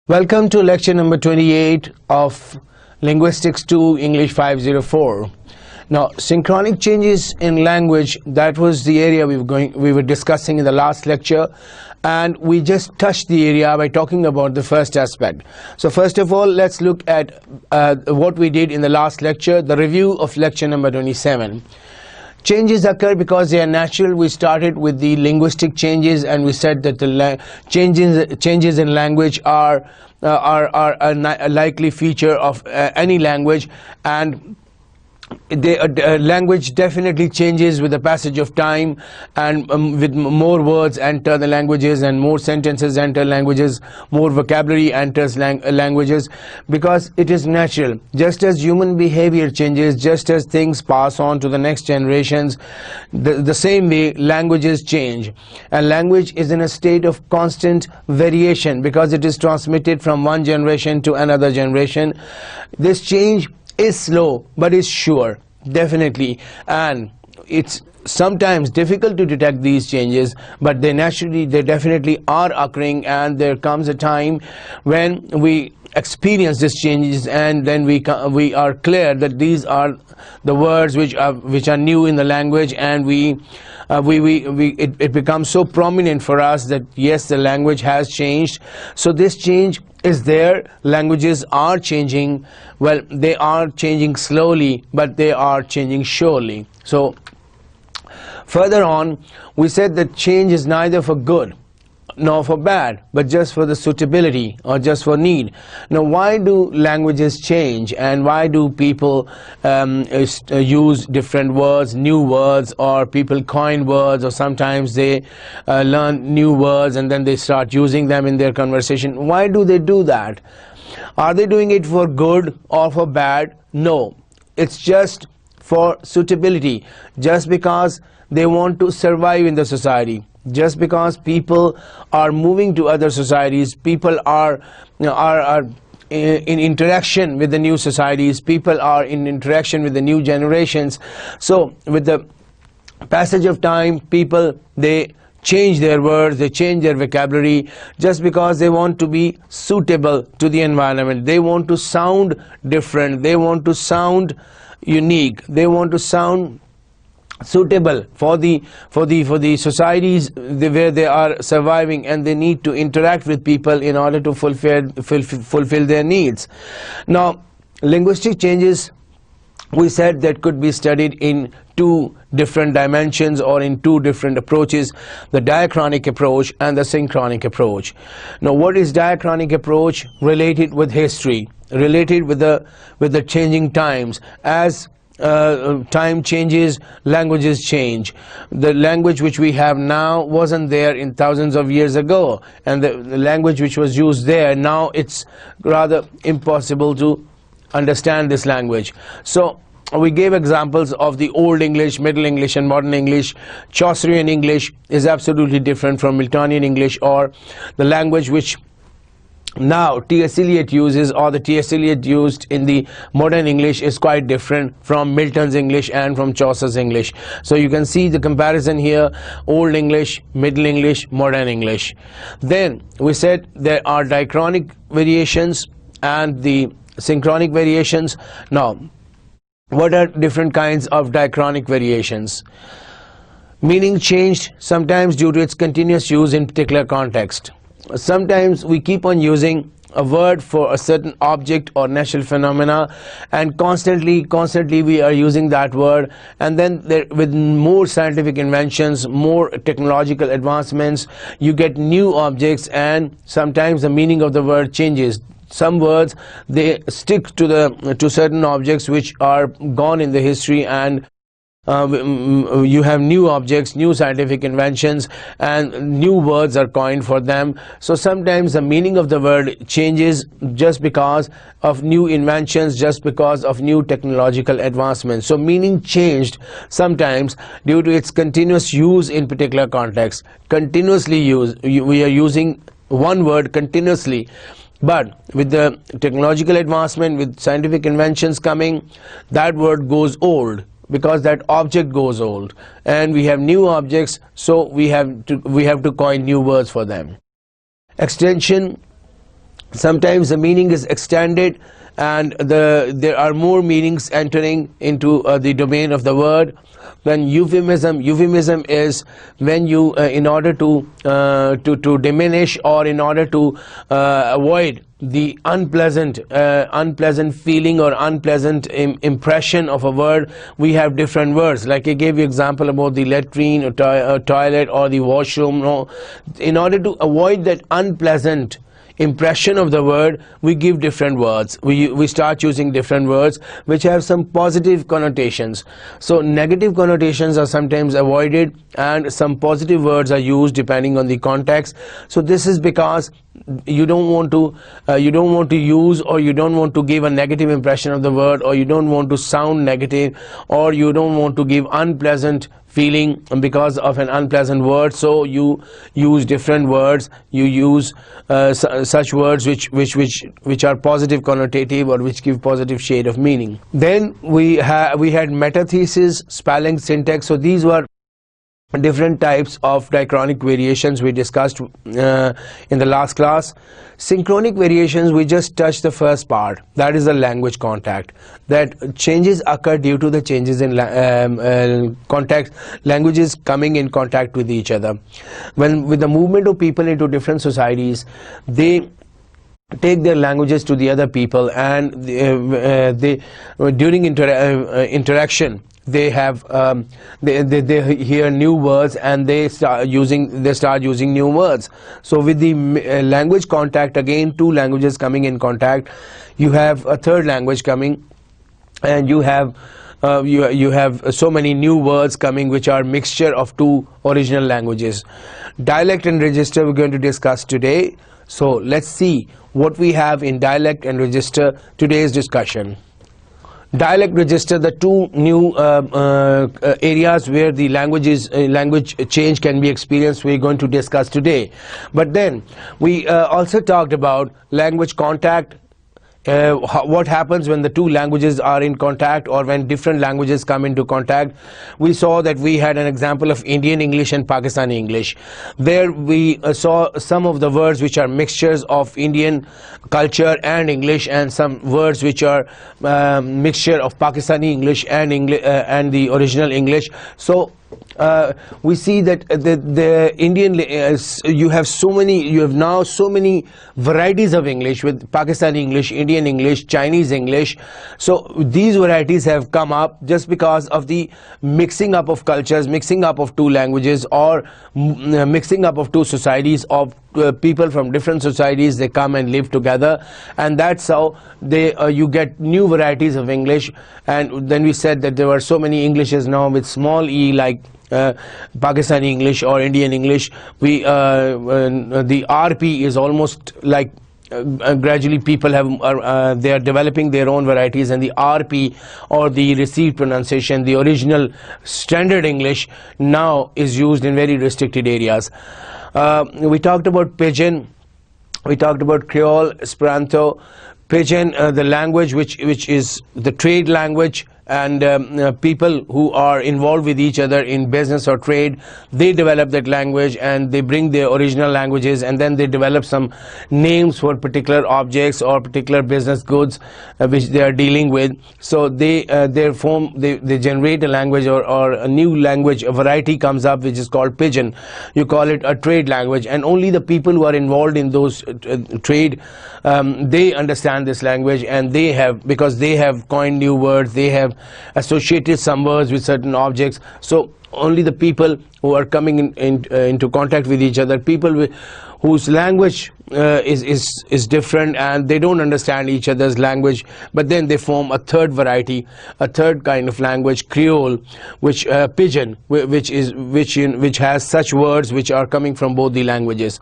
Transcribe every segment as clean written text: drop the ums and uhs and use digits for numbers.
Welcome to lecture number 28 of Linguistics 2 English 504. Now, synchronic changes in language, that was the area we were discussing in the last lecture, and we just touched the area by talking about the first aspect. So first of all, let's look at what we did in the last lecture, the review of lecture number 27. Changes occur because they are natural. We started with the linguistic changes, and we said that the changes in language are a likely feature of any language, and language definitely changes with the passage of time, and with more words enter the languages and more sentences enter languages, more vocabulary enters languages, because it is natural. Just as human behavior changes, just as things pass on to the next generations, the same way languages change, and language is in a state of constant variation because it is transmitted from one generation to another generation. This change is slow but is sure, definitely, and it's sometimes difficult to detect these changes, but they definitely are occurring, and there comes a time when we experience these changes, and then we are clear that these are the words which are new in the language, and it becomes so prominent for us that yes, the language has changed. So this change is there. Languages are changing. Well, they are changing slowly, but they are changing surely. So further on, we said that change is neither for good nor for bad, but just for the suitability or just for need. Now, why do languages change, and why do people use different words, new words, or people coin words, or sometimes they learn new words and then they start using them in their conversation? Why do they do that? Are they doing it for good or for bad? No, it's just for suitability, just because they want to survive in the society. Just because people are moving to other societies, people are in interaction with the new societies, people are in interaction with the new generations. So with the passage of time, people, they change their words, they change their vocabulary, just because they want to be suitable to the environment. They want to sound different, they want to sound unique, they want to sound suitable for the societies where they are surviving, and they need to interact with people in order to fulfill their needs. Now, linguistic changes, we said, that could be studied in two different dimensions or in two different approaches: the diachronic approach and the synchronic approach. Now, what is diachronic approach? Related with history, related with the changing times. As time changes, languages change. The language which we have now wasn't there in thousands of years ago, and the language which was used there, now it's rather impossible to understand this language. So we gave examples of the Old English, Middle English, and Modern English. Chaucerian English is absolutely different from Miltonian English, or the language which now T.S. Eliot uses, or the T.S. Eliot used in the modern English, is quite different from Milton's English and from Chaucer's English. So you can see the comparison here: Old English, Middle English, Modern English. Then we said there are diachronic variations and the synchronic variations. Now, what are different kinds of diachronic variations? Meaning changed, sometimes due to its continuous use in particular context. Sometimes we keep on using a word for a certain object or natural phenomena, and constantly we are using that word, and then with more scientific inventions, more technological advancements, you get new objects, and sometimes the meaning of the word changes. Some words, they stick to certain objects which are gone in the history, and you have new objects, new scientific inventions, and new words are coined for them. So sometimes the meaning of the word changes just because of new inventions, just because of new technological advancements. So meaning changed sometimes due to its continuous use in particular context. Continuously used, we are using one word continuously. But with the technological advancement, with scientific inventions coming, that word goes old, because that object goes old, and we have new objects, so we have to coin new words for them. Extension sometimes the meaning is extended and there are more meanings entering into the domain of the word. Then euphemism is when you in order to diminish or in order to avoid the unpleasant feeling or unpleasant impression of a word, we have different words. Like I gave you example about the latrine or toilet or the washroom. No, in order to avoid that unpleasant impression of the word, we give different words. We start using different words which have some positive connotations. So negative connotations are sometimes avoided and some positive words are used depending on the context. So this is because you don't want to use, or you don't want to give a negative impression of the word, or you don't want to sound negative, or you don't want to give unpleasant feeling because of an unpleasant word. So you use different words. You use such words which are positive connotative or which give positive shade of meaning. Then we had metathesis, spelling, syntax. So these were different types of diachronic variations we discussed in the last class. Synchronic variations, we just touched the first part, that is the language contact. That changes occur due to the changes in contact, languages coming in contact with each other. With the movement of people into different societies, they take their languages to the other people, and they during interaction they have they hear new words and they start using new words. So with the language contact, again two languages coming in contact, you have a third language coming, and you have so many new words coming which are mixture of two original languages. Dialect and register we're going to discuss today. So let's see what we have in dialect and register today's discussion. Dialect register, the two new areas where the language change can be experienced, we're going to discuss today. But then we also talked about language contact. What happens when the two languages are in contact, or when different languages come into contact. We saw that we had an example of Indian English and Pakistani English. There we saw some of the words which are mixtures of Indian culture and English, and some words which are mixture of Pakistani English and the original English. So we see that the Indian you have now so many varieties of English, with Pakistani English, Indian English, Chinese English. So these varieties have come up just because of the mixing up of cultures, mixing up of two languages, or mixing up of two societies, of people from different societies. They come and live together, and that's how you get new varieties of English. And then we said that there were so many Englishes now with small e, like Pakistani English or Indian English. The RP is almost like gradually people have they are developing their own varieties, and the RP, or the received pronunciation, the original standard English, now is used in very restricted areas. We talked about Pidgin, we talked about Creole, Esperanto. Pidgin, the language which is the trade language, and people who are involved with each other in business or trade, they develop that language and they bring their original languages, and then they develop some names for particular objects or particular business goods which they are dealing with. So they generate a language, or a new language, a variety comes up which is called Pidgin. You call it a trade language, and only the people who are involved in those trade, they understand this language, and because they have coined new words, they have associated some words with certain objects. So only the people who are coming into contact with each other, people whose language is different and they don't understand each other's language, but then they form a third variety, a third kind of language, Creole, which Pidgin, which has such words which are coming from both the languages.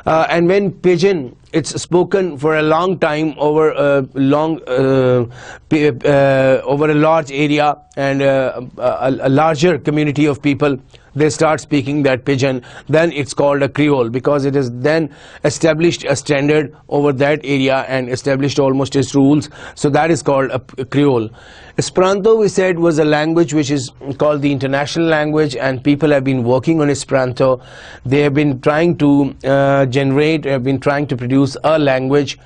And when Pidgin, it's spoken for a long time over a large area, and a larger community of people, they start speaking that pidgin, then it's called a Creole, because it has then established a standard over that area and established almost its rules. So that is called a Creole. Esperanto, we said, was a language which is called the international language, and people have been working on Esperanto. They have been trying to trying to produce a language,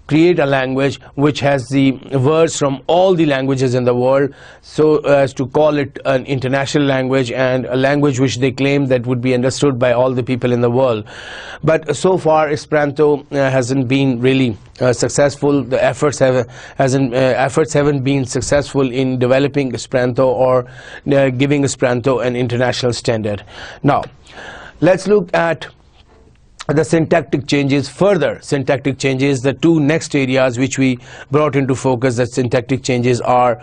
create a language which has the words from all the languages in the world, so as to call it an international language, and a language which they claim that would be understood by all the people in the world. But so far Esperanto hasn't been really successful. The efforts haven't been successful in developing Esperanto or giving Esperanto an international standard. Now let's look at the syntactic changes. Further syntactic changes, the two next areas which we brought into focus, that syntactic changes are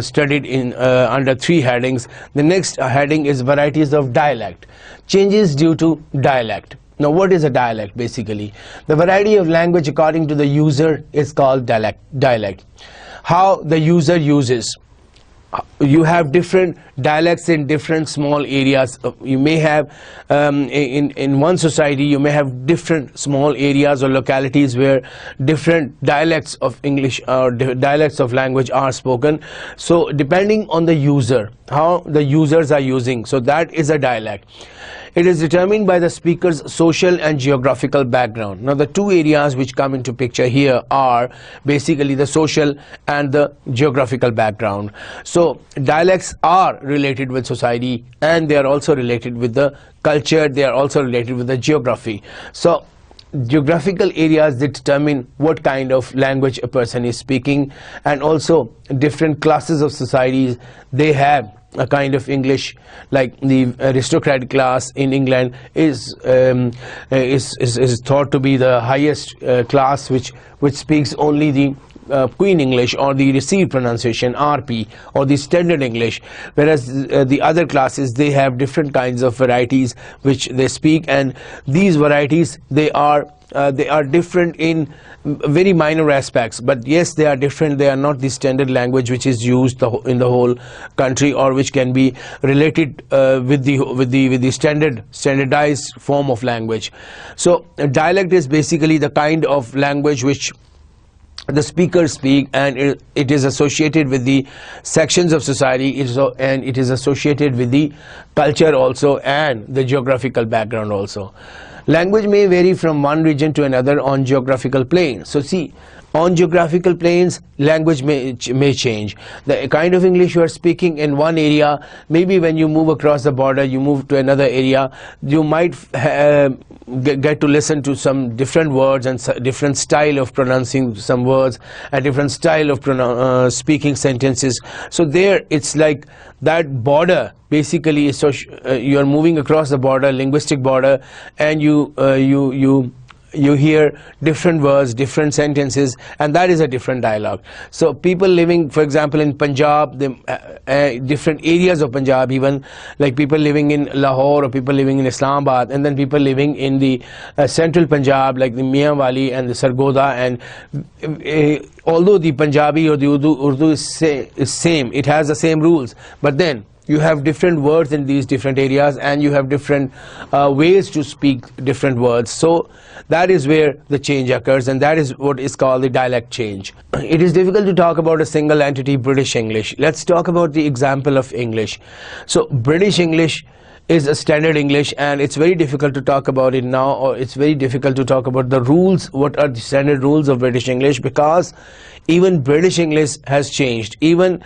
studied in under three headings. The next heading is varieties of dialect, changes due to dialect. Now what is a dialect? Basically, the variety of language according to the user is called dialect. How the user uses. You have different dialects in different small areas. You may have in one society you may have different small areas or localities where different dialects of English or dialects of language are spoken. So depending on the user, how the users are using, so that is a dialect. It is determined by the speaker's social and geographical background. Now the two areas which come into picture here are basically the social and the geographical background. So dialects are related with society, and they are also related with the culture, they are also related with the geography. So geographical areas determine what kind of language a person is speaking, and also different classes of societies, they have a kind of English. Like the aristocratic class in England is thought to be the highest class, which speaks only the Queen English or the received pronunciation RP or the standard English, whereas the other classes, they have different kinds of varieties which they speak, and these varieties they are different in very minor aspects, but yes, they are different. They are not the standard language which is used in the whole country, or which can be related with the standardized form of language. So a dialect is basically the kind of language which the speakers speak, and it is associated with the sections of society, and it is associated with the culture also, and the geographical background also. Language may vary from one region to another on geographical planes. So see, on geographical planes, language may change. The kind of English you are speaking in one area, maybe when you move across the border, you move to another area, you might get to listen to some different words and different style of pronouncing some words, a different style of speaking sentences. So there, it's like that border basically is, so you are moving across the border, linguistic border, and you hear different words, different sentences, and that is a different dialogue. So people living, for example, in Punjab, different areas of Punjab, even like people living in Lahore or people living in Islamabad, and then people living in the central Punjab, like the Mianwali and the Sargodha, and although the Punjabi or the Urdu is same, it has the same rules, but then you have different words in these different areas, and you have different ways to speak different words. So that is where the change occurs, and that is what is called the dialect change. It is difficult to talk about a single entity, British English. Let's talk about the example of English. So British English is a standard English, and it's very difficult to talk about it now, or it's very difficult to talk about the rules, what are the standard rules of British English, because even British English has changed, even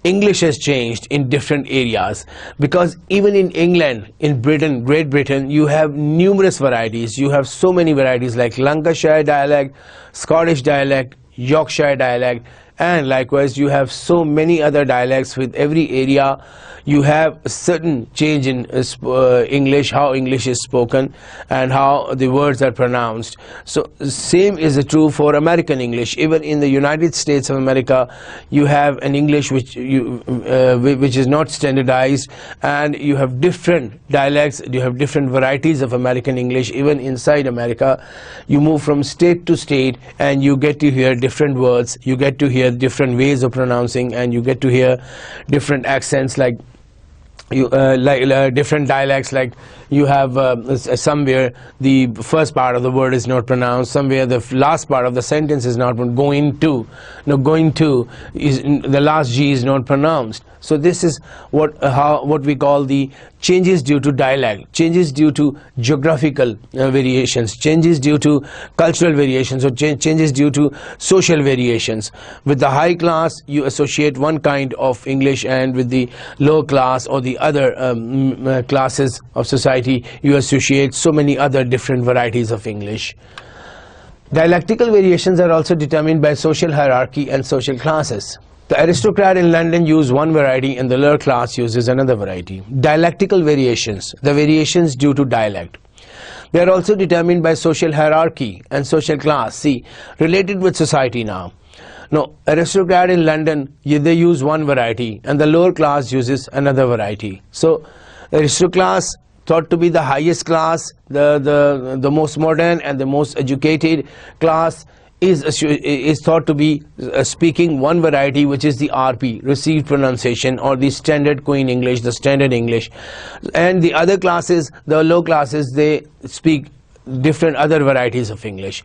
English has changed in different areas, because even in England, in Britain, Great Britain, you have numerous varieties. You have so many varieties like Lancashire dialect, Scottish dialect, Yorkshire dialect, and likewise you have so many other dialects. With every area you have a certain change in English, how English is spoken and how the words are pronounced. So same is true for American English. Even in the United States of America, you have an English which is not standardized, and you have different dialects, you have different varieties of American English. Even inside America, you move from state to state, and you get to hear different words, you get to hear different ways of pronouncing, and you get to hear different accents. Like different dialects, like you have somewhere the first part of the word is not pronounced, somewhere the last part of the sentence is not going to. No, going to is the last G is not pronounced. So this is what we call the changes due to dialect, changes due to geographical variations, changes due to cultural variations, or changes due to social variations. With the high class you associate one kind of English, and with the low class or the other classes of society you associate so many other different varieties of English. Dialectical variations are also determined by social hierarchy and social classes. The aristocrat in London use one variety and the lower class uses another variety. Dialectical variations, the variations due to dialect. They are also determined by social hierarchy and social class. See, related with society now. No, aristocrat in London, they use one variety and the lower class uses another variety. So, aristocrat thought to be the highest class, the most modern and the most educated class, is thought to be speaking one variety, which is the RP, received pronunciation, or the standard Queen English, the standard English. And the other classes, the low classes, they speak different other varieties of English.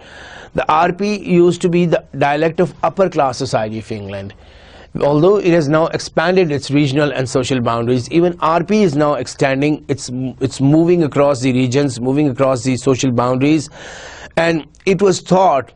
The RP used to be the dialect of upper class society of England. Although it has now expanded its regional and social boundaries, even RP is now extending, it's moving across the regions, moving across the social boundaries. And it was thought,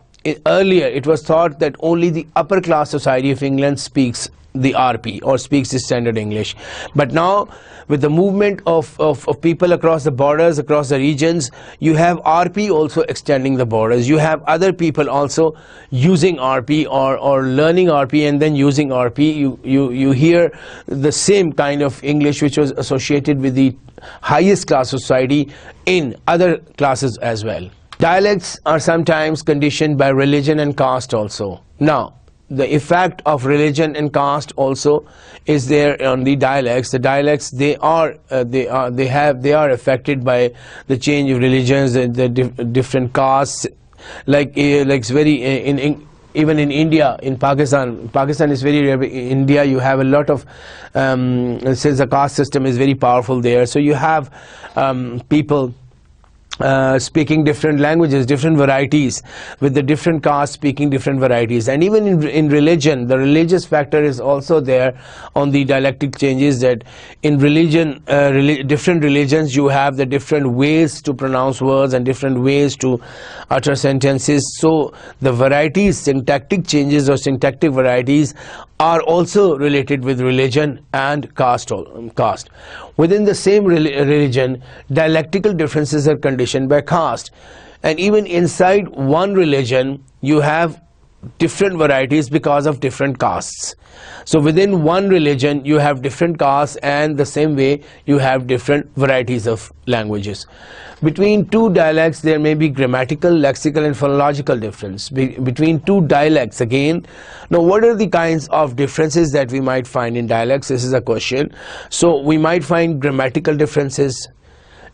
earlier it was thought that only the upper class society of England speaks the RP or speaks the standard English. But now with the movement of people across the borders, across the regions, you have RP also extending the borders. You have other people also using RP or learning RP and then using RP. You hear the same kind of English which was associated with the highest class society in other classes as well. Dialects are sometimes conditioned by religion and caste also. Now, the effect of religion and caste also is there on the dialects. The dialects, they are affected by the change of religions, the different castes. Like it's very even in India, in Pakistan is very rare. In India, you have a lot of since the caste system is very powerful there. So you have people speaking different languages, different varieties, with the different castes speaking different varieties. And even in religion, the religious factor is also there on the dialectic changes, that in religion, different religions, you have the different ways to pronounce words and different ways to utter sentences. So the varieties, syntactic changes or syntactic varieties, are also related with religion and caste. Within the same religion, dialectical differences are conditioned by caste. And even inside one religion, you have different varieties because of different castes. So within one religion, you have different castes, and the same way you have different varieties of languages. Between two dialects, there may be grammatical, lexical and phonological difference. Between two dialects, again, now what are the kinds of differences that we might find in dialects? This is a question. So we might find grammatical differences,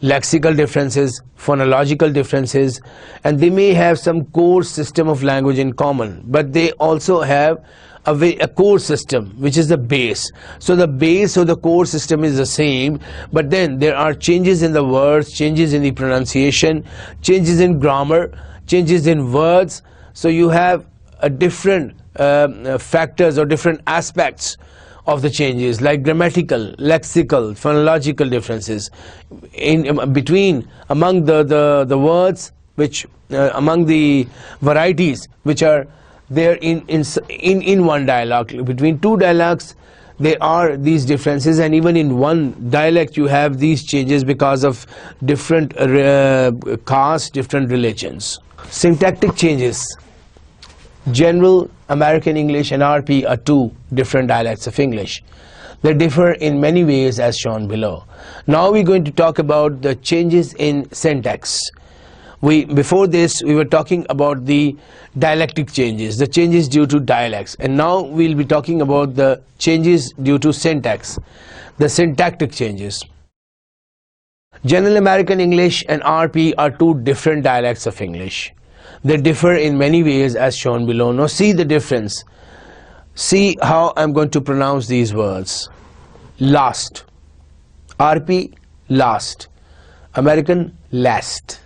lexical differences, phonological differences, and they may have some core system of language in common, but they also have a core system which is the base. So the base or the core system is the same, but then there are changes in the words, changes in the pronunciation, changes in grammar, changes in words. So you have a different factors or different aspects of the changes, like grammatical, lexical, phonological differences among the words, which among the varieties which are there in one dialect. Between two dialects, there are these differences, and even in one dialect you have these changes because of different castes, different religions. Syntactic changes. General American English and RP are two different dialects of English. They differ in many ways as shown below. Now we're going to talk about the changes in syntax. Before this we were talking about the dialectic changes, the changes due to dialects, and now we'll be talking about the changes due to syntax, the syntactic changes. General American English and RP are two different dialects of English. They differ in many ways as shown below. Now see the difference. See how I'm going to pronounce these words. Last, RP, last. American, last.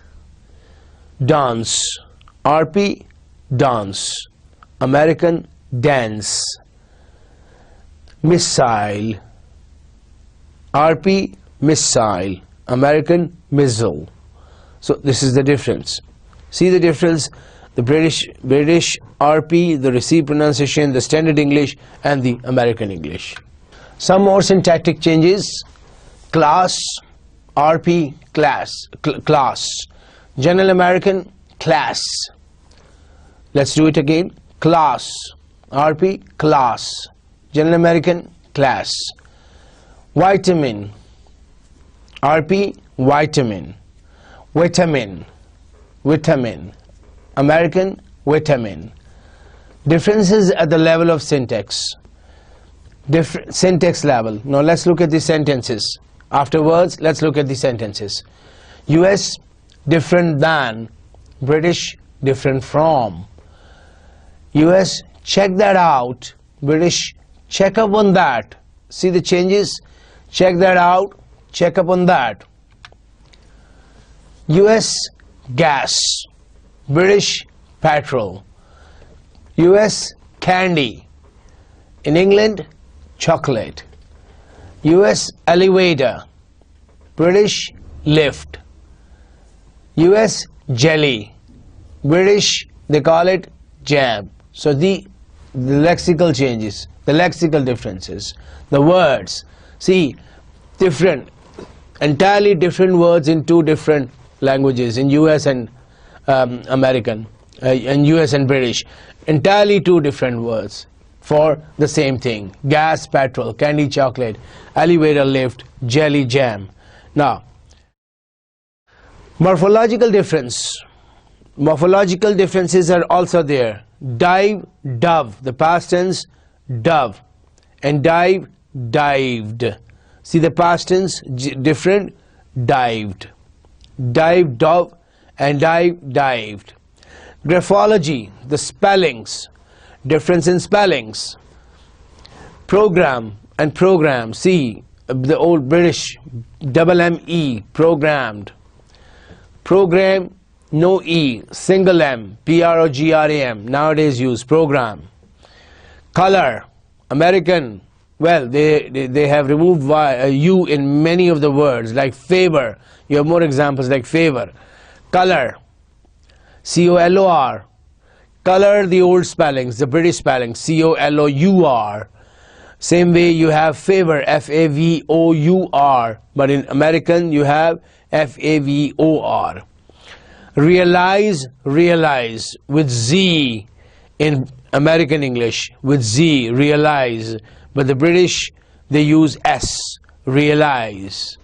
Dance, RP, dance. American, dance. Missile, RP, missile. American, missile. So this is the difference. See the difference? The British RP, the received pronunciation, the standard English, and the American English. Some more syntactic changes. Class, RP, class. Class. General American, class. Let's do it again. Class, RP, class. General American, class. Vitamin, RP, vitamin. Vitamin, vitamin. American, vitamin. Differences at the level of syntax. Different syntax level. Now let's look at the sentences. Afterwards, let's look at the sentences. US, different than. British, different from. US, check that out. British, check up on that. See the changes? Check that out. Check up on that. US, gas. British, petrol. US, candy. In England, chocolate. US, elevator. British, lift. US, jelly. British, they call it jam. So the lexical changes, the lexical differences, the words. See, different, entirely different words in two different languages, in US and American, in US and British. Entirely two different words for the same thing. Gas, petrol, candy, chocolate, elevator, lift, jelly, jam. Now, morphological difference. Morphological differences are also there. Dive, dove. The past tense, dove. And dive, dived. See the past tense, different, dived. Dive, dove, and dive, dived. Graphology, the spellings. Difference in spellings. Program and program. See, the old British, double M-E, programmed. Program, no E, single M, P-R-O-G-R-A-M, nowadays use program. Color, American, well, they have removed U in many of the words, like favor. You have more examples like favor. Color, C-O-L-O-R. Color, the old spellings, the British spellings, C-O-L-O-U-R. Same way you have favor, F-A-V-O-U-R, but in American you have F-A-V-O-R. Realize, realize, with Z in American English, with Z, realize, but the British, they use S, realize.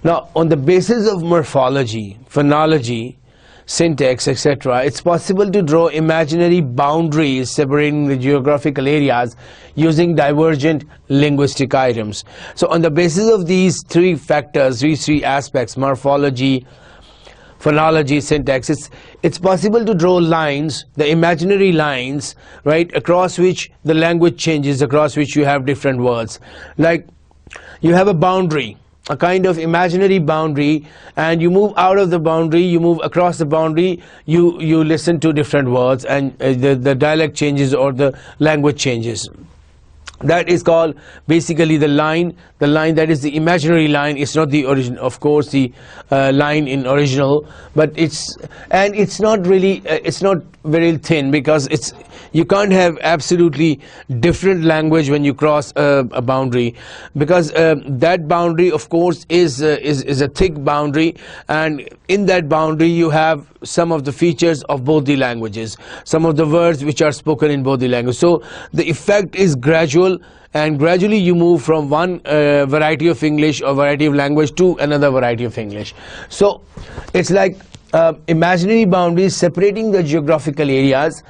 Now, on the basis of morphology, phonology, syntax, etc., it's possible to draw imaginary boundaries separating the geographical areas using divergent linguistic items. So on the basis of these three factors, these three aspects, morphology, phonology, syntax, it's possible to draw lines, the imaginary lines, right, across which the language changes, across which you have different words. Like you have a boundary, a kind of imaginary boundary, and you move out of the boundary, you move across the boundary, you listen to different words, and the dialect changes or the language changes. That is called basically the line that is the imaginary line. It's not the original, of course, the line in original, but it's not really, it's not very thin, because you can't have absolutely different language when you cross a boundary, because that boundary, of course, is a thick boundary, and in that boundary you have some of the features of both the languages, some of the words which are spoken in both the languages. So the effect is gradual, and gradually you move from one variety of English or variety of language to another variety of English. So it's like imaginary boundaries separating the geographical areas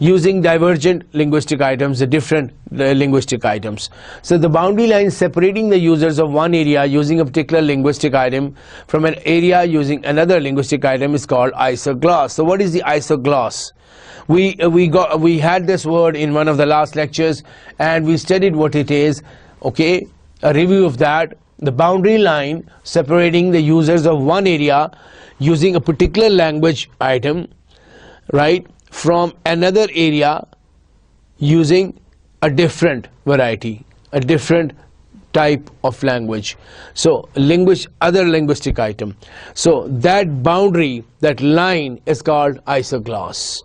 using divergent linguistic items, the different linguistic items. So the boundary line separating the users of one area using a particular linguistic item from an area using another linguistic item is called isogloss. So what is the isogloss? We had this word in one of the last lectures, and we studied what it is. Okay, a review of that. The boundary line separating the users of one area using a particular language item, right, from another area using a different variety, a different type of language. So other linguistic item. So that boundary, that line is called isogloss.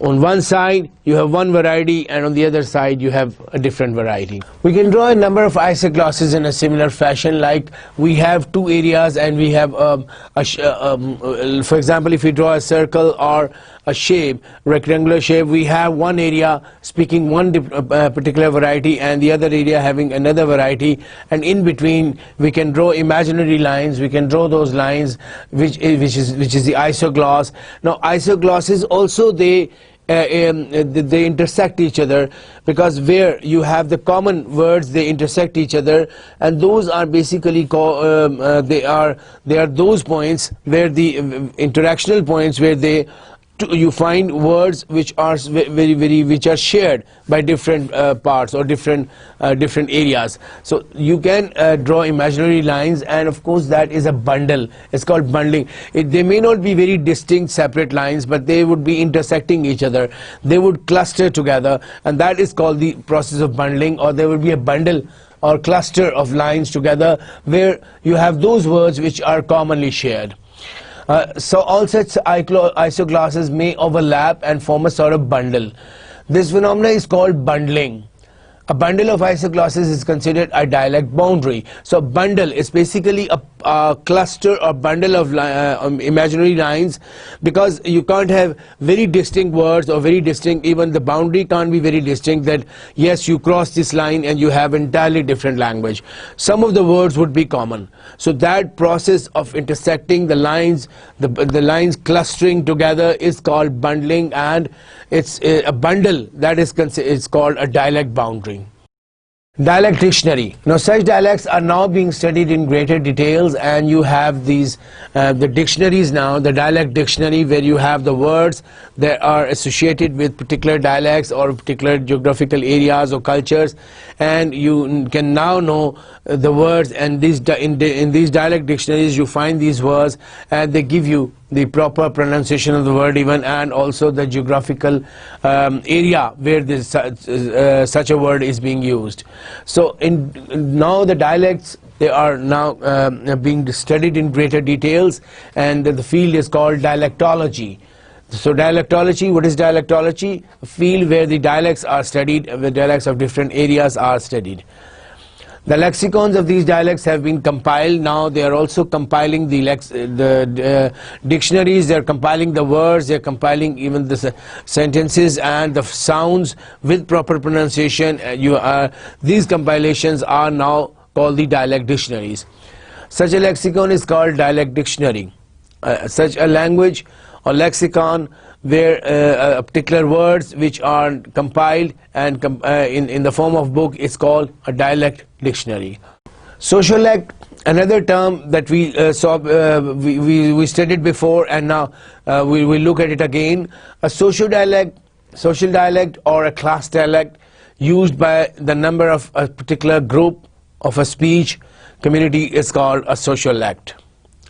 On one side you have one variety and on the other side you have a different variety. We can draw a number of isoglosses in a similar fashion, like we have two areas and we have for example, if we draw a circle or a shape, rectangular shape, we have one area speaking one particular variety and the other area having another variety, and in between we can draw imaginary lines. We can draw those lines which is the isogloss. Now isoglosses also they intersect each other, because where you have the common words they intersect each other, and those are basically they are those points where the interactional points where you find words which are which are shared by different parts or different areas. So you can draw imaginary lines, and of course that is a bundle. It's called bundling. They may not be very distinct separate lines, but they would be intersecting each other. They would cluster together, and that is called the process of bundling. Or there will be a bundle or cluster of lines together where you have those words which are commonly shared. So all such isoglosses may overlap and form a sort of bundle. This phenomena is called bundling. A bundle of isoglosses is considered a dialect boundary. So bundle is basically a cluster or bundle of imaginary lines, because you can't have very distinct words or very distinct, even the boundary can't be very distinct, that yes, you cross this line and you have entirely different language. Some of the words would be common. So that process of intersecting the lines, the lines clustering together is called bundling, and it's a bundle that is called a dialect boundary. Dialect dictionary. Now such dialects are now being studied in greater details, and you have these the dictionaries now, the dialect dictionary, where you have the words that are associated with particular dialects or particular geographical areas or cultures, and you can now know the words, and in these dialect dictionaries you find these words, and they give you the proper pronunciation of the word even, and also the geographical area where this such a word is being used. So now the dialects, they are now being studied in greater details, and the field is called dialectology. So dialectology, what is dialectology? A field where the dialects are studied, the dialects of different areas are studied. The lexicons of these dialects have been compiled. Now they are also compiling the dictionaries. They are compiling the words. They are compiling even the sentences and the sounds with proper pronunciation. These compilations are now called the dialect dictionaries. Such a lexicon is called dialect dictionary. Such a language or lexicon where particular words which are compiled and in the form of book is called a dialect dictionary. Sociolect, another term that we saw, we studied before, and now we will look at it again. A social dialect or a class dialect used by the number of a particular group of a speech community is called a sociolect.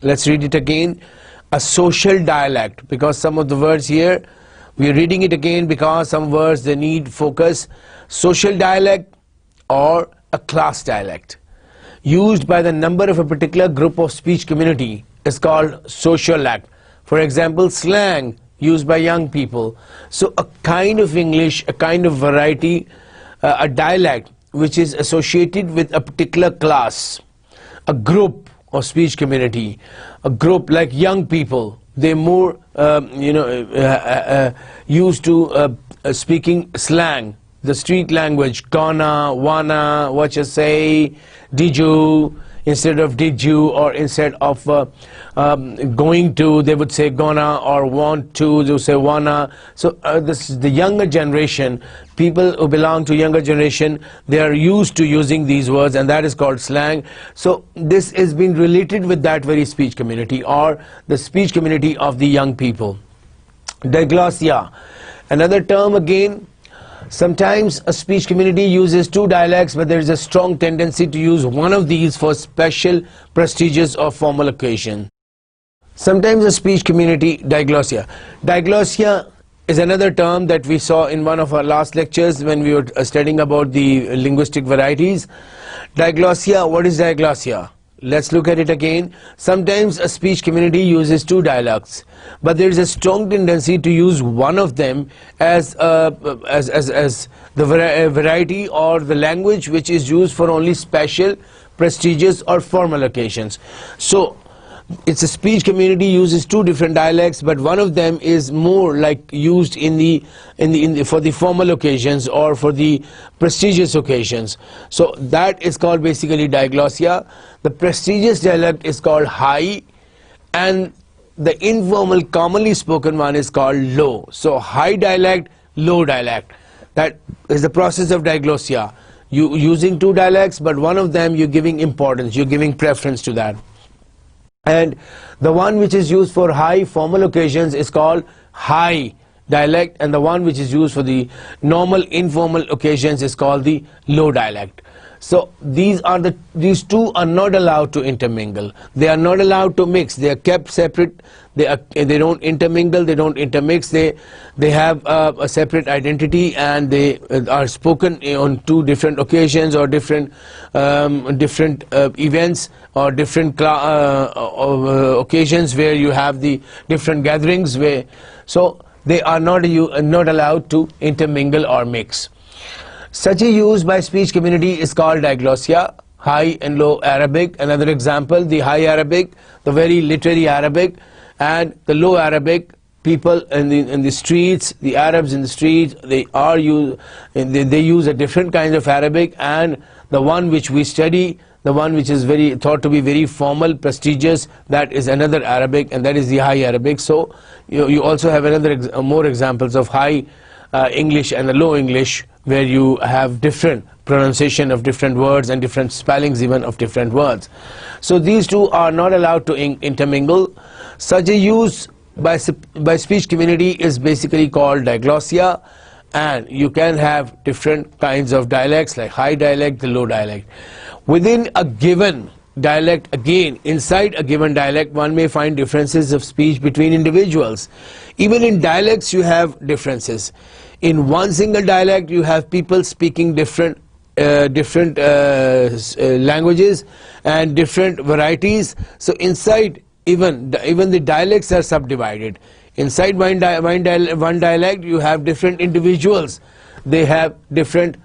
Let's read it again. A social dialect, because some of the words here, we are reading it again because some words they need focus. Social dialect or a class dialect used by the number of a particular group of speech community is called sociolect. For example, slang used by young people. So a kind of English, a kind of variety, a dialect which is associated with a particular class, a group of speech community, a group like young people. They're more used to speaking slang, the street language, gonna, wanna, what you say, did you, instead of did you, or instead of going to, they would say gonna, or want to, they would say wanna. So this is the younger generation, people who belong to younger generation, they are used to using these words, and that is called slang. So this is being related with that very speech community, or the speech community of the young people. Diglossia, another term again. Sometimes a speech community uses two dialects, but there is a strong tendency to use one of these for special, prestigious or formal occasion. Sometimes a speech community, diglossia. Diglossia is another term that we saw in one of our last lectures when we were studying about the linguistic varieties. Diglossia, what is diglossia? Let's look at it again. Sometimes a speech community uses two dialects, but there is a strong tendency to use one of them as the variety or the language which is used for only special, prestigious or formal occasions. So it's a speech community uses two different dialects, but one of them is more like used for the formal occasions or for the prestigious occasions. So that is called basically diglossia. The prestigious dialect is called high, and the informal commonly spoken one is called low. So high dialect, low dialect, that is the process of diglossia. You using two dialects, but one of them you're giving importance, you're giving preference to that. And the one which is used for high formal occasions is called high dialect, and the one which is used for the normal informal occasions is called the low dialect. So these two are not allowed to intermingle. They are not allowed to mix. They are kept separate. They don't intermingle. They don't intermix. They have a separate identity, and they are spoken on two different occasions or different events or different occasions where you have the different gatherings. So they are not allowed to intermingle or mix. Such a use by speech community is called diglossia. High and low Arabic. Another example, the high Arabic, the very literary Arabic, and the low Arabic. People in the streets, the Arabs in the streets, they use a different kind of Arabic, and the one which we study, the one which is thought to be very formal, prestigious, that is another Arabic, and that is the high Arabic. So you also have more examples of high English and the low English, where you have different pronunciation of different words and different spellings even of different words. So these two are not allowed to intermingle. Such a use by speech community is basically called diglossia, and you can have different kinds of dialects like high dialect, the low dialect. Within a given dialect, again, inside a given dialect, one may find differences of speech between individuals. Even in dialects you have differences. In one single dialect you have people speaking different languages and different varieties. So inside even the dialects are subdivided. Inside one dialect you have different individuals. They have different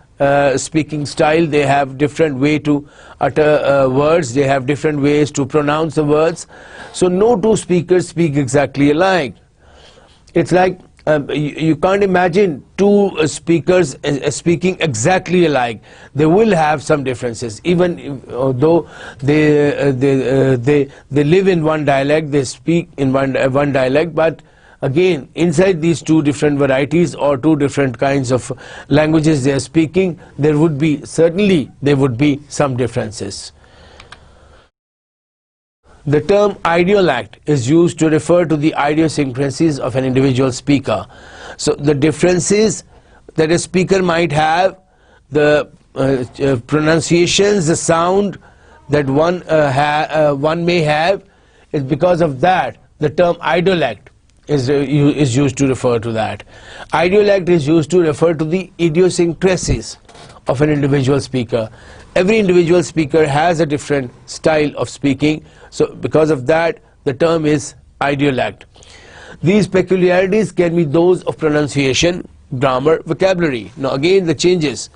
speaking style, they have different way to utter words, they have different ways to pronounce the words. So no two speakers speak exactly alike. It's like you can't imagine two speakers speaking exactly alike. They will have some differences, even though they live in one dialect, they speak in one dialect, but again, inside these two different varieties or two different kinds of languages they are speaking, there would be some differences. The term idiolect is used to refer to the idiosyncrasies of an individual speaker. So the differences that a speaker might have, the pronunciations, the sound that one may have, is because of that the term idiolect is used to refer to that. Idiolect is used to refer to the idiosyncrasies of an individual speaker. Every individual speaker has a different style of speaking, so because of that the term is idiolect. These peculiarities can be those of pronunciation, grammar, vocabulary. Now again the changes.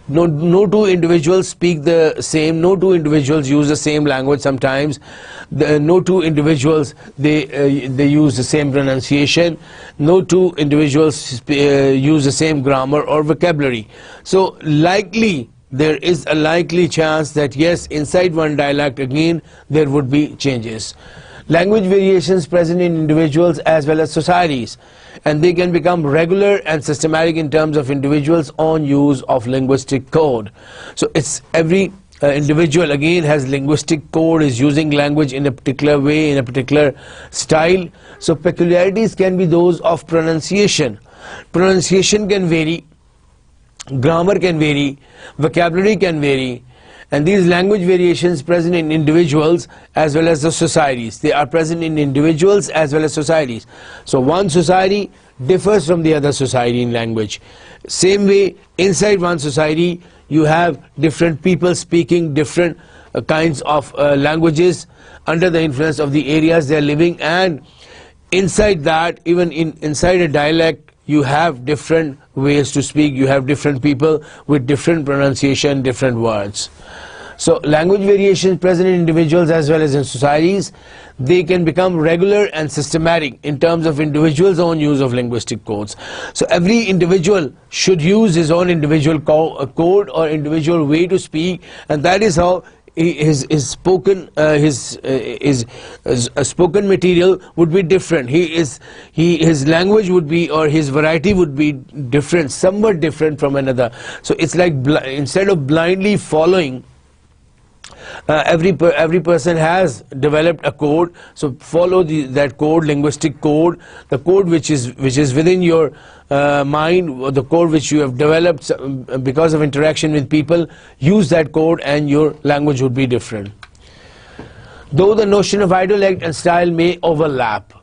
No two individuals speak the same, no two individuals use the same language sometimes, no two individuals they use the same pronunciation, no two individuals use the same grammar or vocabulary. So there is a likely chance that yes, inside one dialect again there would be changes. Language variations present in individuals as well as societies, and they can become regular and systematic in terms of individuals' own use of linguistic code. So it's every individual again has linguistic code, is using language in a particular way, in a particular style. So peculiarities can be those of pronunciation. Pronunciation can vary grammar can vary, vocabulary can vary, and these language variations present in individuals as well as the societies. They are present in individuals as well as societies. So one society differs from the other society in language. Same way, inside one society you have different people speaking different kinds of languages under the influence of the areas they are living, and inside that, even inside a dialect, you have different ways to speak, you have different people with different pronunciation, different words. So language variations present in individuals as well as in societies, they can become regular and systematic in terms of individuals' own use of linguistic codes. So every individual should use his own individual code or individual way to speak, and that is how his spoken spoken material would be different. His language would be, or his variety would be different, somewhat different from another. So it's like instead of blindly following, every person has developed a code, so follow that code, linguistic code, the code which is within your mind, or the code which you have developed because of interaction with people. Use that code and your language would be different. Though the notion of idiolect and style may overlap,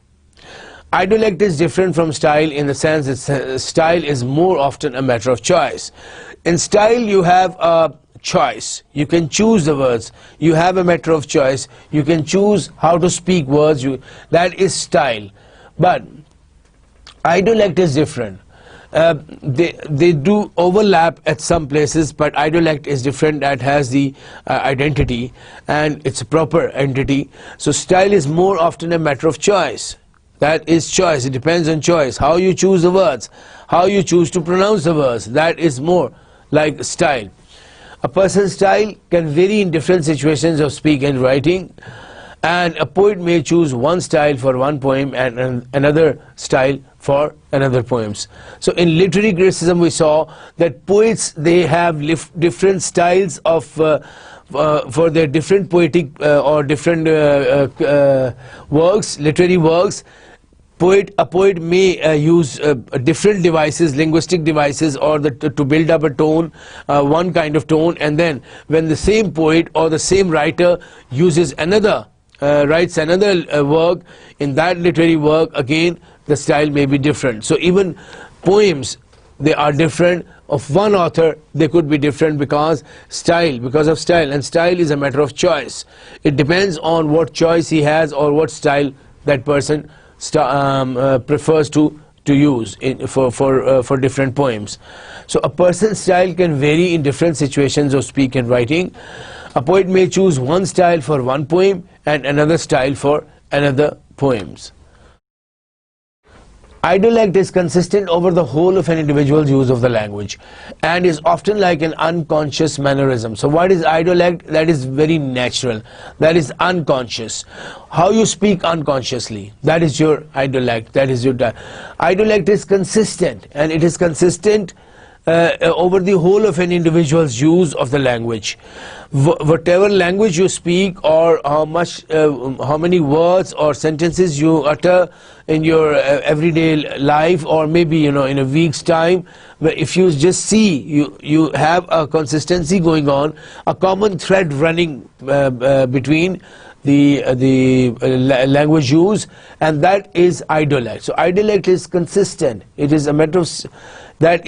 idiolect is different from style in the sense that style is more often a matter of choice. In style you have a choice, you can choose the words, you have a matter of choice, you can choose how to speak words, that is style. But idiolect is different. They do overlap at some places, but idiolect is different. That has the identity, and it's a proper entity. So style is more often a matter of choice. That is choice, it depends on choice, how you choose the words, how you choose to pronounce the words. That is more like style. A person's style can vary in different situations of speak and writing, and a poet may choose one style for one poem and another style for another poems. So in literary criticism we saw that poets, they have different styles of for their different poetic or different works, literary works. A poet may use different devices, linguistic devices, or to build up a tone, one kind of tone, and then when the same poet or the same writer uses another, writes another work, in that literary work, again the style may be different. So even poems, they are different. Of one author, they could be different because of style, and style is a matter of choice. It depends on what choice he has or what style that person prefers to use for different poems. So a person's style can vary in different situations of speak and writing. A poet may choose one style for one poem and another style for another poems. Idiolect is consistent over the whole of an individual's use of the language and is often like an unconscious mannerism. So what is idiolect? That is very natural, that is unconscious. How you speak unconsciously, that is your idiolect, that is your idiolect is consistent, and it is consistent over the whole of an individual's use of the language. Whatever language you speak, or how many words or sentences you utter in your everyday life, or maybe in a week's time, if you just see, you have a consistency going on, a common thread running between the language use, and that is idiolect. So idiolect is consistent. It is a matter of that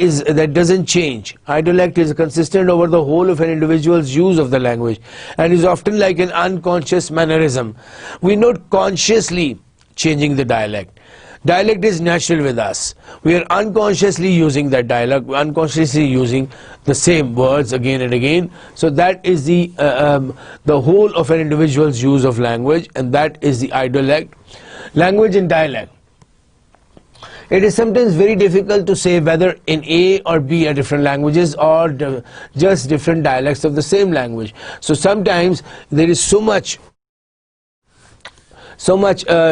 doesn't change. Idiolect is consistent over the whole of an individual's use of the language and is often like an unconscious mannerism. We're not consciously changing the dialect. Dialect is natural with us. We are unconsciously using that dialect, unconsciously using the same words again and again. So that is the whole of an individual's use of language, and that is the idiolect. Language and dialect. It is sometimes very difficult to say whether in A or B are different languages or just different dialects of the same language. So sometimes there is so much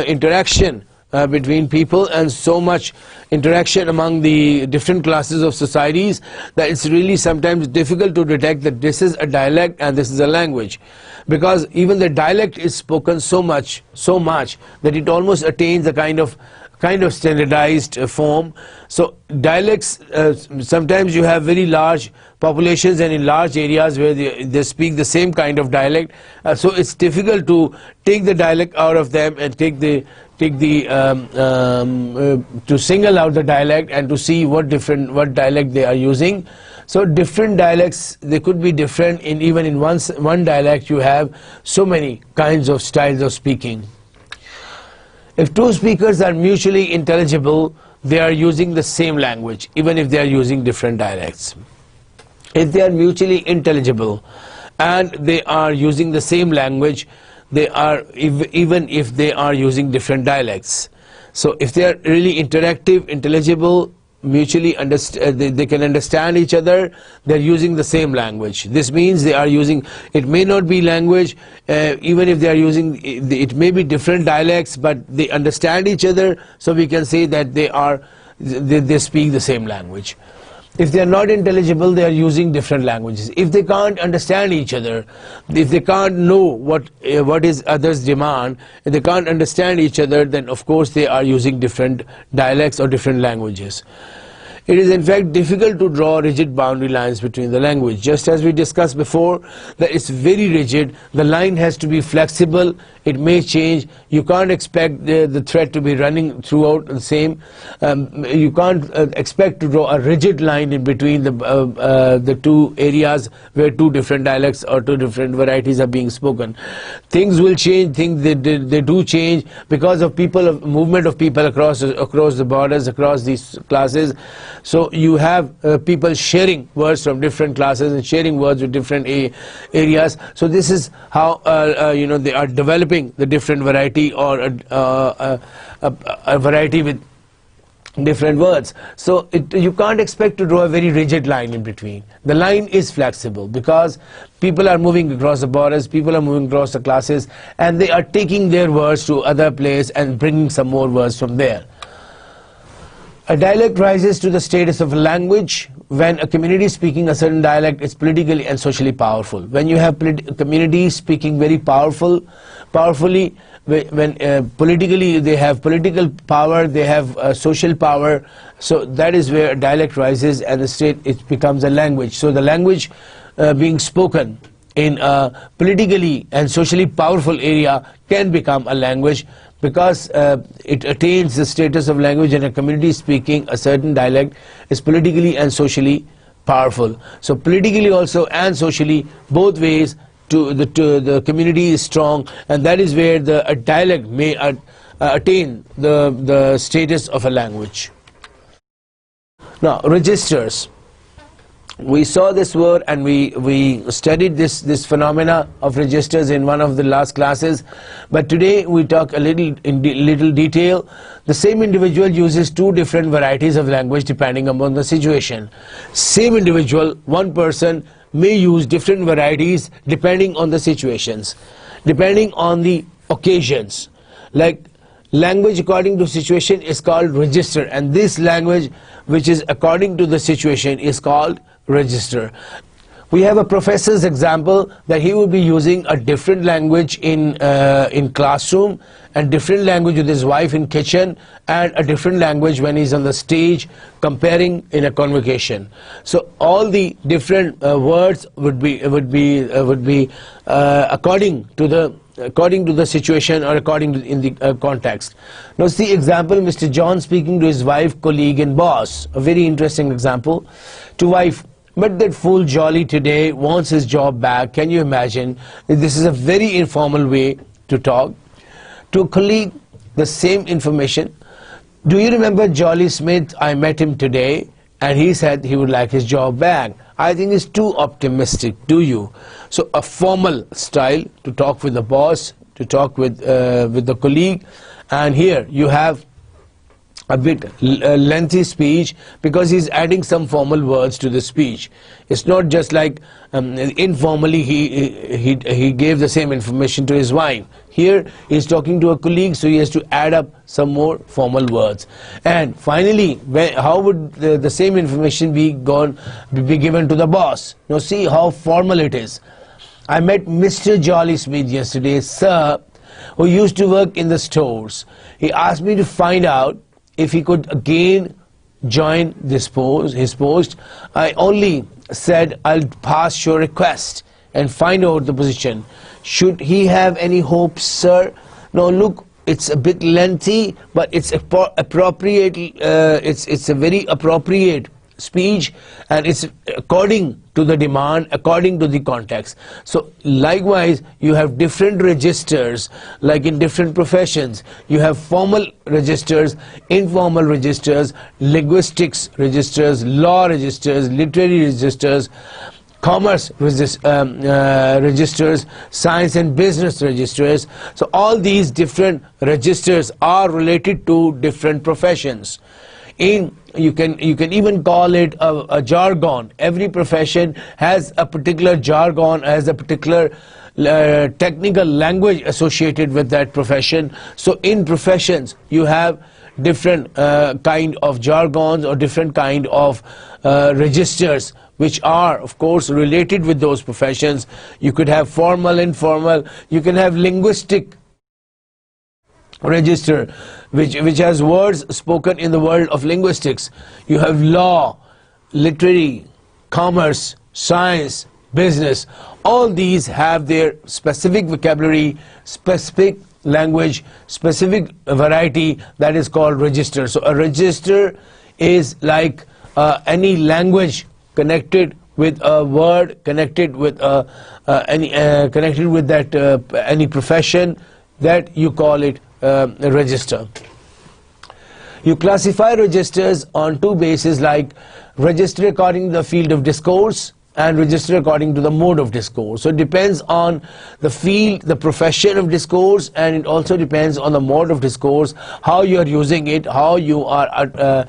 interaction between people, and so much interaction among the different classes of societies, that it's really sometimes difficult to detect that this is a dialect and this is a language, because even the dialect is spoken so much that it almost attains a kind of kind of standardized form. So dialects, sometimes you have very large populations and in large areas where they speak the same kind of dialect, so it's difficult to take the dialect out of them and to single out the dialect and to see what dialect they are using. So different dialects, they could be different. Even in one dialect you have so many kinds of styles of speaking. If two speakers are mutually intelligible, they are using the same language, even if they are using different dialects. If they are mutually intelligible and they are using the same language, they are even if they are using different dialects. So if they are really interactive, intelligible, mutually they can understand each other, they are using the same language. This means they are using, it may not be language, even if they are using, it may be different dialects, but they understand each other, so we can say that they speak the same language. If they are not intelligible, they are using different languages. If they can't understand each other, if they can't know what is others' demand, if they can't understand each other, then of course they are using different dialects or different languages. It is in fact difficult to draw rigid boundary lines between the language. Just as we discussed before, that it's very rigid, the line has to be flexible, it may change. You can't expect the thread to be running throughout the same. You can't expect to draw a rigid line in between the two areas where two different dialects or two different varieties are being spoken. Things will change, they do change because of movement of people across the borders, across these classes. So you have people sharing words from different classes and sharing words with different areas. So this is how they are developing the different variety, or a variety with different words. So you can't expect to draw a very rigid line in between. The line is flexible because people are moving across the borders, people are moving across the classes, and they are taking their words to other place and bringing some more words from there. A dialect rises to the status of a language when a community speaking a certain dialect is politically and socially powerful. When you have communities speaking very powerfully, when politically they have political power, they have social power, so that is where a dialect rises and it becomes a language. So the language being spoken in a politically and socially powerful area can become a language, because it attains the status of language, and a community speaking a certain dialect is politically and socially powerful. So politically also and socially, both ways, the community is strong, and that is where a dialect may attain the status of a language. Now, registers. We saw this word and we studied this phenomena of registers in one of the last classes, but today we talk a little detail. The same individual uses two different varieties of language depending upon the situation. Same individual, one person, may use different varieties depending on the situations, depending on the occasions. Like language according to situation is called register, and this language which is according to the situation is called register. We have a professor's example that he will be using a different language in classroom, and different language with his wife in kitchen, and a different language when he's on the stage comparing in a convocation. So all the different words would be according to the situation, or according to in the context. Now see example, Mr. John speaking to his wife, colleague and boss. A very interesting example. To wife: "But that fool Jolly today wants his job back." Can you imagine? This is a very informal way to talk. To a colleague, the same information: "Do you remember Jolly Smith? I met him today and he said he would like his job back." I think it's too optimistic, do you? So a formal style to talk with the boss, to talk with the colleague, and here you have a bit lengthy speech because he's adding some formal words to the speech. It's not just like informally he gave the same information to his wife. Here he's talking to a colleague, so he has to add up some more formal words. And finally, how would the same information be given to the boss? Now see how formal it is. "I met Mr. Jolly Smith yesterday, sir, who used to work in the stores. He asked me to find out if he could again join his post. I only said, I'll pass your request and find out the position. Should he have any hopes, sir? No, look, it's a bit lengthy, but it's appropriate. It's a very appropriate speech, and it's according to the demand, according to the context. So likewise, you have different registers, like in different professions. You have formal registers, informal registers, linguistics registers, law registers, literary registers, commerce registers, science and business registers. So all these different registers are related to different professions. You can even call it a jargon. Every profession has a particular jargon, has a particular technical language associated with that profession. So in professions, you have different kind of jargons or different kind of registers, which are, of course, related with those professions. You could have formal, informal. You can have linguistic register, which has words spoken in the world of linguistics. You have law, literary, commerce, science, business. All these have their specific vocabulary, specific language, specific variety that is called register. So a register is like any language connected with a word, connected with any profession, that you call it a register. You classify registers on two bases, like register according to the field of discourse and register according to the mode of discourse. So it depends on the field, the profession of discourse, and it also depends on the mode of discourse, how you are using it, how you are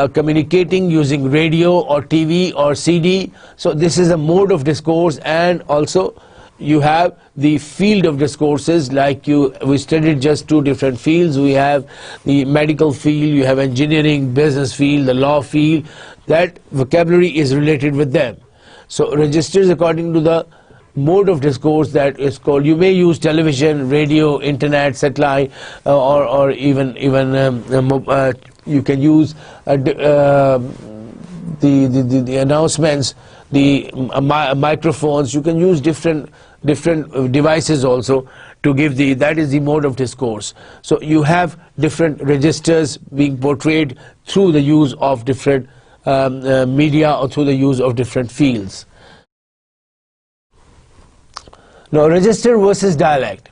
communicating using radio or TV or CD. So this is a mode of discourse. And also you have the field of discourses, like we studied just two different fields. We have the medical field, you have engineering, business field, the law field. That vocabulary is related with them. So registers according to the mode of discourse, that is called, you may use television, radio, internet, satellite, or even you can use the announcements, the microphones. You can use different devices also to give that is the mode of discourse. So you have different registers being portrayed through the use of different media or through the use of different fields. Now, register versus dialect.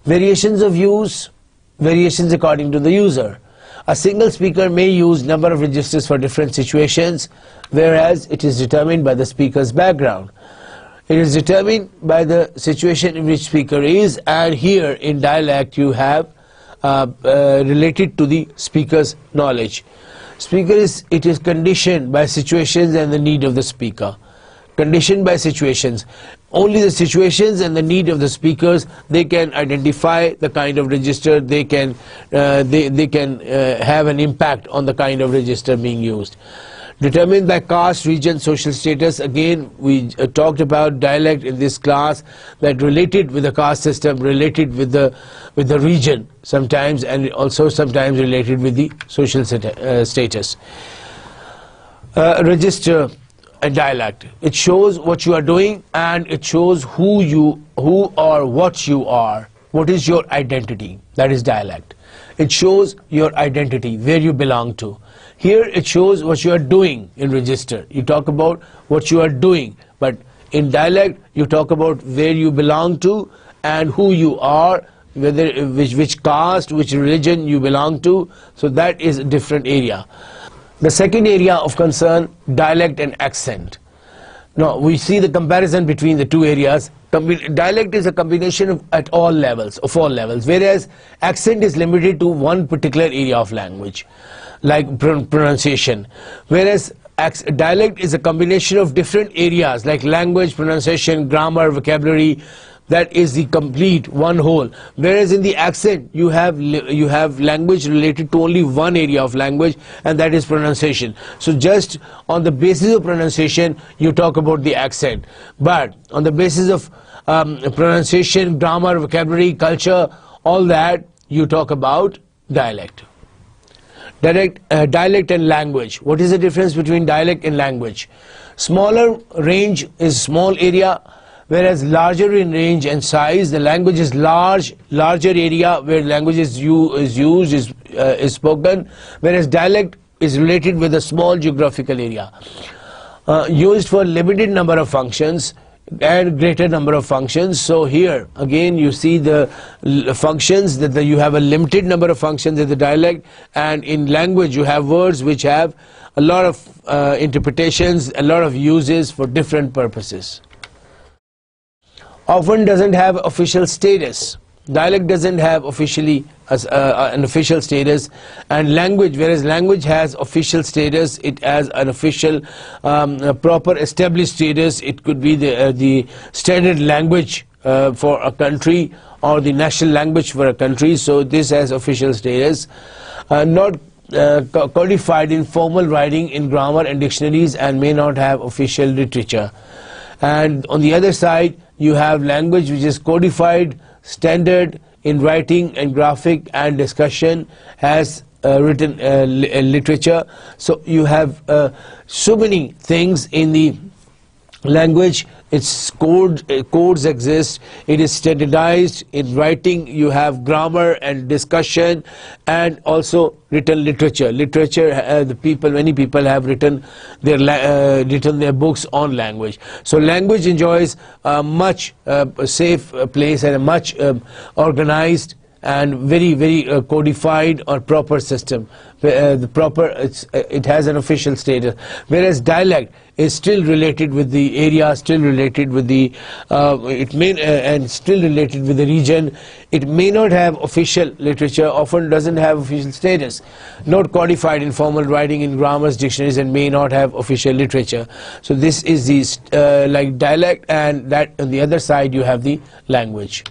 Variations of use, variations according to the user. A single speaker may use number of registers for different situations, whereas it is determined by the speaker's background. It is determined by the situation in which speaker is, and here in dialect you have related to the speaker's knowledge. It is conditioned by situations and the need of the speaker. Conditioned by situations. Only the situations and the need of the speakers, they can identify the kind of register, they can have an impact on the kind of register being used. Determined by caste, region, social status. Again, we talked about dialect in this class, that related with the caste system, related with the region sometimes, and also sometimes related with the social status. Register and dialect. It shows what you are doing, and it shows who or what you are. What is your identity? That is dialect. It shows your identity, where you belong to. Here it shows what you are doing in register. You talk about what you are doing, but in dialect you talk about where you belong to and who you are, which caste, which religion you belong to. So that is a different area. The second area of concern, dialect and accent. Now we see the comparison between the two areas. Dialect is a combination of all levels, whereas accent is limited to one particular area of language, like pronunciation. Whereas dialect is a combination of different areas, like language, pronunciation, grammar, vocabulary. That is the complete one whole. Whereas in the accent, you have language related to only one area of language, and that is pronunciation. So just on the basis of pronunciation, you talk about the accent. But on the basis of pronunciation, grammar, vocabulary, culture, all that, you talk about dialect. Dialect and language. What is the difference between dialect and language? Smaller range is small area, whereas larger in range and size. The language is larger area where language is used, is spoken, whereas dialect is related with a small geographical area, used for limited number of functions and greater number of functions. So here again you see the functions that you have a limited number of functions in the dialect, and in language you have words which have a lot of interpretations, a lot of uses for different purposes. Often doesn't have official status. Dialect doesn't have officially an official status, and language, whereas language has official status, it has an official proper established status. It could be the standard language for a country or the national language for a country. So this has official status, not codified in formal writing in grammar and dictionaries, and may not have official literature. And on the other side you have language which is codified, standard in writing and graphic and discussion, has written literature. So you have so many things in the language. Its codes exist, it is standardized. In writing you have grammar and discussion, and also written literature. Many people have written their books on language. So language enjoys a much safe place and a much organized and very codified or proper system. It has an official status, whereas dialect is still related with the area, still related with the and still related with the region. It may not have official literature, often doesn't have official status, not codified in formal writing in grammars, dictionaries, and may not have official literature. So this is the like dialect, and that on the other side you have the language.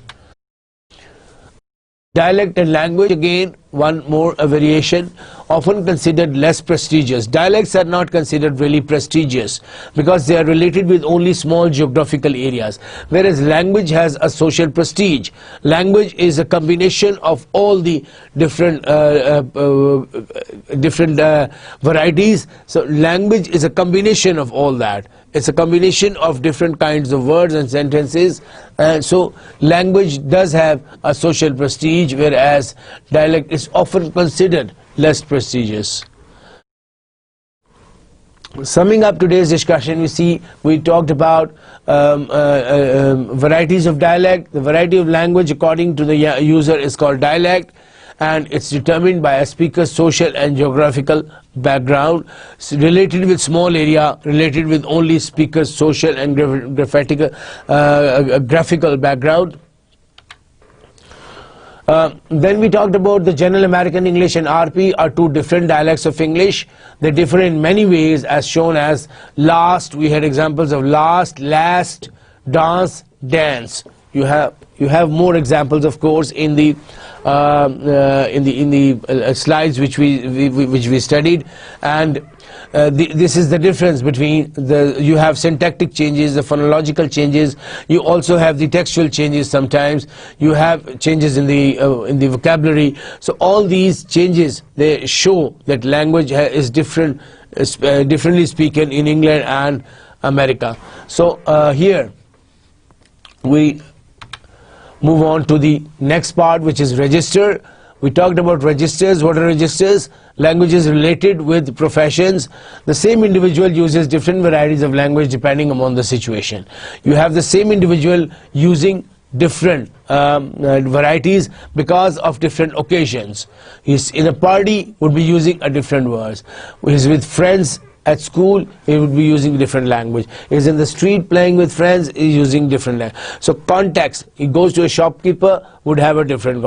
Dialect and language, again one more variation, often considered less prestigious. Dialects are not considered really prestigious because they are related with only small geographical areas, whereas language has a social prestige. Language is a combination of all the different varieties. So language is a combination of all that. It's a combination of different kinds of words and sentences, and so language does have a social prestige, whereas dialect is often considered less prestigious. Summing up today's discussion, we talked about varieties of dialect. The variety of language according to the user is called dialect, and it's determined by a speaker's social and geographical background. It's related with small area, related with only speaker's social and graphical background. Then we talked about the General American English and RP are two different dialects of English. They differ in many ways, as shown as last. We had examples of last, last, dance, dance. You have more examples, of course, in the slides which we studied, and this is the difference between you have syntactic changes, the phonological changes. You also have the textual changes. Sometimes you have changes in the vocabulary. So all these changes, they show that language is different, differently spoken in England and America. So here we move on to the next part, which is register. We talked about registers. What are registers? Languages related with professions. The same individual uses different varieties of language depending upon the situation. You have the same individual using different varieties because of different occasions. He's in a party, would be using a different words. He's with friends at school, he would be using different language. He's in the street playing with friends, he's using different language. So context, he goes to a shopkeeper, would have a different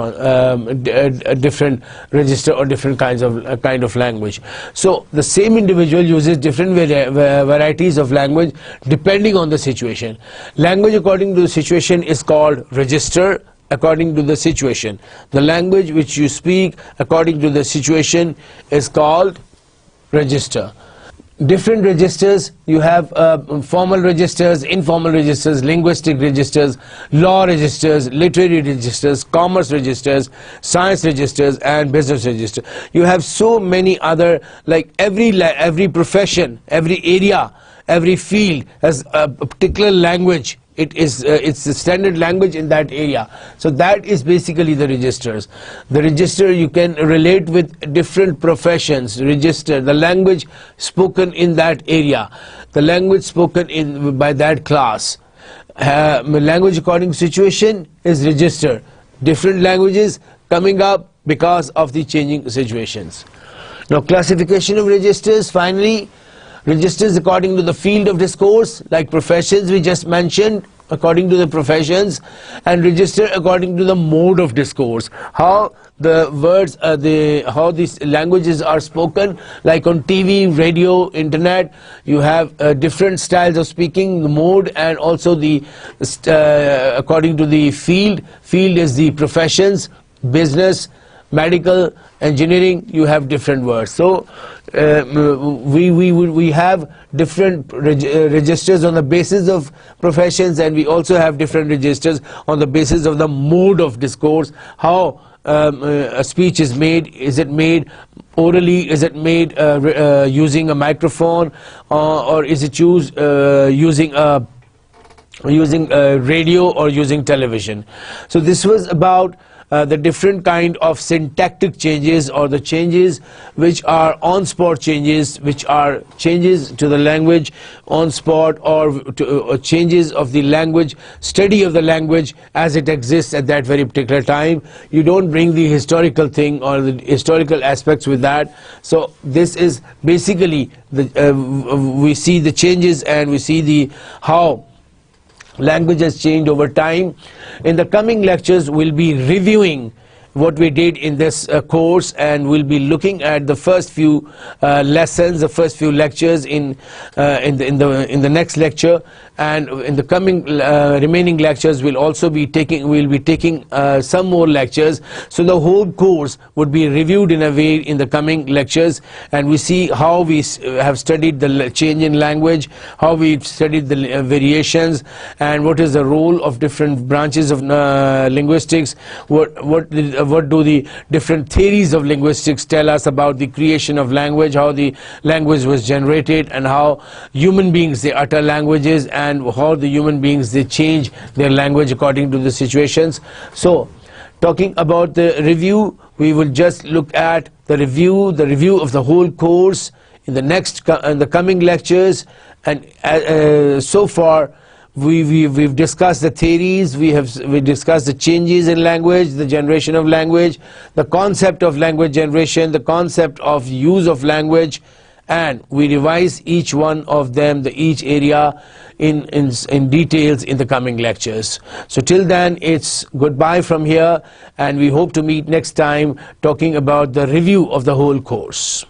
different register or different kind of language. So the same individual uses different varieties of language depending on the situation. Language according to the situation is called register. According to the situation, the language which you speak according to the situation is called register. different registers. You have formal registers, informal registers, linguistic registers, law registers, literary registers, commerce registers, science registers, and business registers. You have so many other, like every profession, every area, every field has a particular language. It's the standard language in that area. So that is basically the registers. The register you can relate with different professions. Register the language spoken in that area, the language spoken by that class. Language according to situation is register. Different languages coming up because of the changing situations. Now, classification of registers. Finally, registers according to the field of discourse, like professions we just mentioned, according to the professions, and register according to the mode of discourse, how the words, how these languages are spoken, like on TV, radio, internet. You have different styles of speaking, the mode, and also the according to the field. Field is the professions, business, medical, engineering. You have different words. So we have different registers on the basis of professions, and we also have different registers on the basis of the mode of discourse, how a speech is made. Is it made orally? Is it made using a microphone, or is it used using radio or using television? So this was about the different kind of syntactic changes, or the changes which are on-spot changes, which are changes to the language on-spot, or changes of the language, study of the language as it exists at that very particular time. You don't bring the historical thing or the historical aspects with that. So this is basically we see the changes, and we see the how language has changed over time. In the coming lectures, we'll be reviewing what we did in this course, and we'll be looking at the first few lessons, the first few lectures in the next lecture, and in the coming remaining lectures we'll be taking some more lectures. So the whole course would be reviewed in a way in the coming lectures, and we see how we have studied the change in language, how we studied the variations, and what is the role of different branches of linguistics, what do the different theories of linguistics tell us about the creation of language, how the language was generated, and how human beings they utter languages, and how the human beings they change their language according to the situations. So talking about the review, we will just look at the review of the whole course in the coming lectures. And so far we've discussed the theories, we discussed the changes in language, the generation of language, the concept of language generation, the concept of use of language, and we revise each one of them, each area in details in the coming lectures. So till then, it's goodbye from here, and we hope to meet next time talking about the review of the whole course.